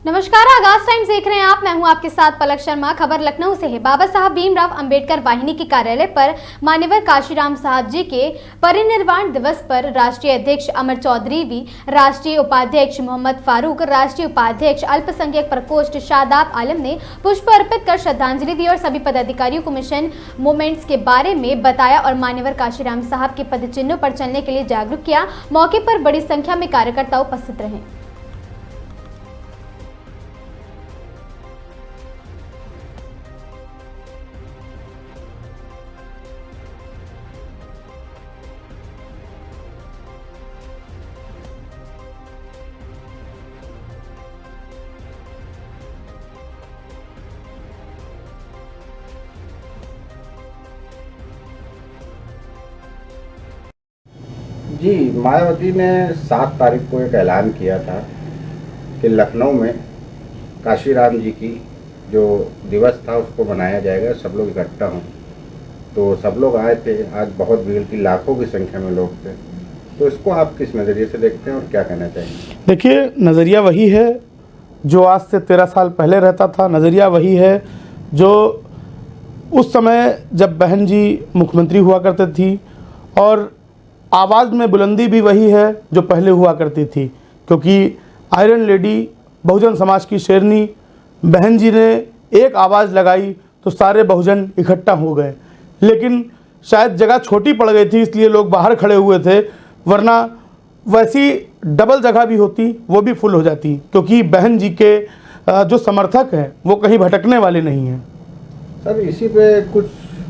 नमस्कार, आगाज टाइम्स देख रहे हैं आप। मैं हूं आपके साथ पलक शर्मा। खबर लखनऊ से है। बाबा साहब भीमराव अंबेडकर वाहिनी के कार्यालय पर मान्यवर काशीराम साहब जी के परिनिर्वाण दिवस पर राष्ट्रीय अध्यक्ष अमर चौधरी भी, राष्ट्रीय उपाध्यक्ष मोहम्मद फारूक, राष्ट्रीय उपाध्यक्ष अल्पसंख्यक प्रकोष्ठ शादाब आलम ने पुष्प अर्पित कर श्रद्धांजलि दी और सभी पदाधिकारियों को मिशन मोमेंट्स के बारे में बताया और मान्यवर काशीराम साहब के पद चिन्हों पर चलने के लिए जागरूक किया। मौके पर बड़ी संख्या में कार्यकर्ता उपस्थित रहे। जी, मायावती ने 7 तारीख को एक ऐलान किया था कि लखनऊ में काशीराम जी की जो दिवस था उसको मनाया जाएगा, सब लोग इकट्ठा हों। तो सब लोग आए थे। आज बहुत भीड़ थी, लाखों की संख्या में लोग थे। तो इसको आप किस नज़रिए से देखते हैं और क्या कहना चाहेंगे? देखिए, नज़रिया वही है जो आज से 13 साल पहले रहता था। नज़रिया वही है जो उस समय जब बहन जी मुख्यमंत्री हुआ करती थी, और आवाज़ में बुलंदी भी वही है जो पहले हुआ करती थी, क्योंकि आयरन लेडी, बहुजन समाज की शेरनी बहन जी ने एक आवाज़ लगाई तो सारे बहुजन इकट्ठा हो गए। लेकिन शायद जगह छोटी पड़ गई थी, इसलिए लोग बाहर खड़े हुए थे, वरना वैसी डबल जगह भी होती वो भी फुल हो जाती, क्योंकि बहन जी के जो समर्थक हैं वो कहीं भटकने वाले नहीं हैं। सर, इसी पे कुछ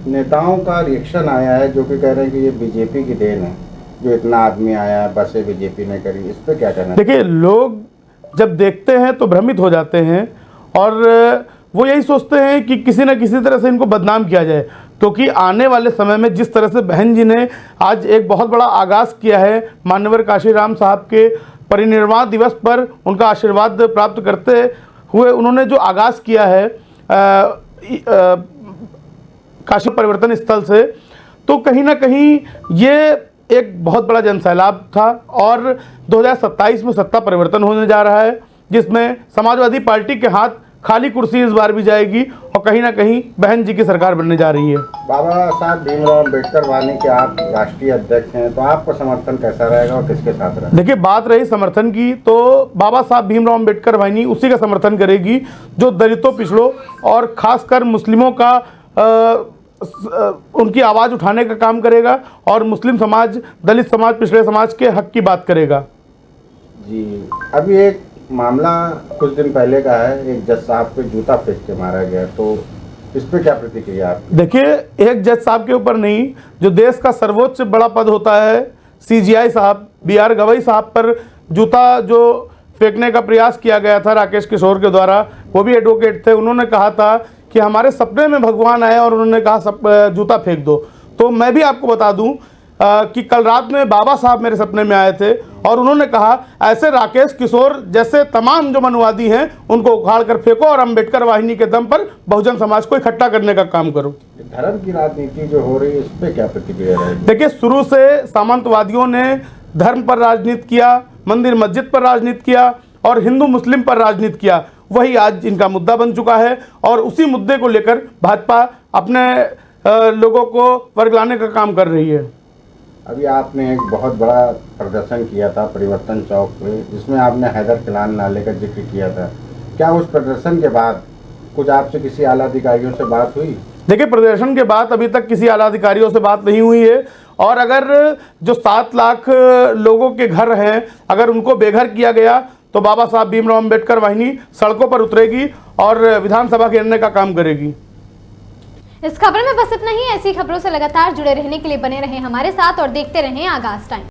नेताओं का रिएक्शन आया है जो कि कह रहे हैं कि ये बीजेपी की देन है, जो इतना आदमी आया है, बसें बीजेपी ने करी। इस पे क्या कहना? देखिए, लोग जब देखते हैं तो भ्रमित हो जाते हैं और वो यही सोचते हैं कि किसी न किसी तरह से इनको बदनाम किया जाए, क्योंकि आने वाले समय में जिस तरह से बहन जी ने आज एक बहुत बड़ा आगाज़ किया है, मान्यवर काशीराम साहब के परिनिर्वाण दिवस पर उनका आशीर्वाद प्राप्त करते हुए उन्होंने जो आगाज़ किया है काशी परिवर्तन स्थल से, तो कहीं ना कहीं ये एक बहुत बड़ा जनसैलाब था। और 2027 में सत्ता परिवर्तन होने जा रहा है, जिसमें समाजवादी पार्टी के हाथ खाली कुर्सी इस बार भी जाएगी और कहीं ना कहीं बहन जी की सरकार बनने जा रही है। बाबा साहब भीमराव अंबेडकर वाहिनी के आप राष्ट्रीय अध्यक्ष हैं, तो आपका समर्थन कैसा रहेगा और किसके साथ रहेगा? देखिए, बात रही समर्थन की, तो बाबा साहब भीमराव अंबेडकर वाहिनी उसी का समर्थन करेगी जो दलितों, पिछड़ों और खासकर मुस्लिमों का उनकी आवाज़ उठाने का काम करेगा और मुस्लिम समाज, दलित समाज, पिछड़े समाज के हक की बात करेगा। जी, अभी एक मामला कुछ दिन पहले का है, एक जज साहब पे जूता फेंक के मारा गया, तो इस पे क्या प्रतिक्रिया आपकी? देखिए, एक जज साहब के ऊपर नहीं, जो देश का सर्वोच्च बड़ा पद होता है CGI साहब BR गवई साहब पर जूता जो फेंकने का प्रयास किया गया था राकेश किशोर के द्वारा, वो भी एडवोकेट थे। उन्होंने कहा था कि हमारे सपने में भगवान आए और उन्होंने कहा जूता फेंक दो। तो मैं भी आपको बता दूं कि कल रात में बाबा साहब मेरे सपने में आए थे और उन्होंने कहा ऐसे राकेश किशोर जैसे तमाम जो मनुवादी हैं उनको उखाड़ कर फेंको और अंबेडकर वाहिनी के दम पर बहुजन समाज को इकट्ठा करने का काम करो। धर्म की राजनीति जो हो रही है, इस पे क्या प्रतिक्रिया रहेगी? देखिए, शुरू से सामंतवादियों ने धर्म पर राजनीति किया, मंदिर मस्जिद पर राजनीति किया और हिंदू मुस्लिम पर राजनीति किया। वही आज इनका मुद्दा बन चुका है और उसी मुद्दे को लेकर भाजपा अपने लोगों को वर्गलाने का काम कर रही है। अभी आपने एक बहुत बड़ा प्रदर्शन किया था परिवर्तन चौक पे, जिसमें आपने हैदर खिलान नाले का जिक्र किया था। क्या उस प्रदर्शन के बाद कुछ आपसे किसी आला अधिकारियों से बात हुई? देखिए, प्रदर्शन के बाद अभी तक किसी आला अधिकारियों से बात नहीं हुई है, और अगर जो 7 लाख लोगों के घर हैं, अगर उनको बेघर किया गया तो बाबा साहब भीमराव अंबेडकर वाहिनी सड़कों पर उतरेगी और विधानसभा घेरने का काम करेगी। इस खबर में बस इतना ही। ऐसी खबरों से लगातार जुड़े रहने के लिए बने रहें हमारे साथ और देखते रहें आगाज टाइम।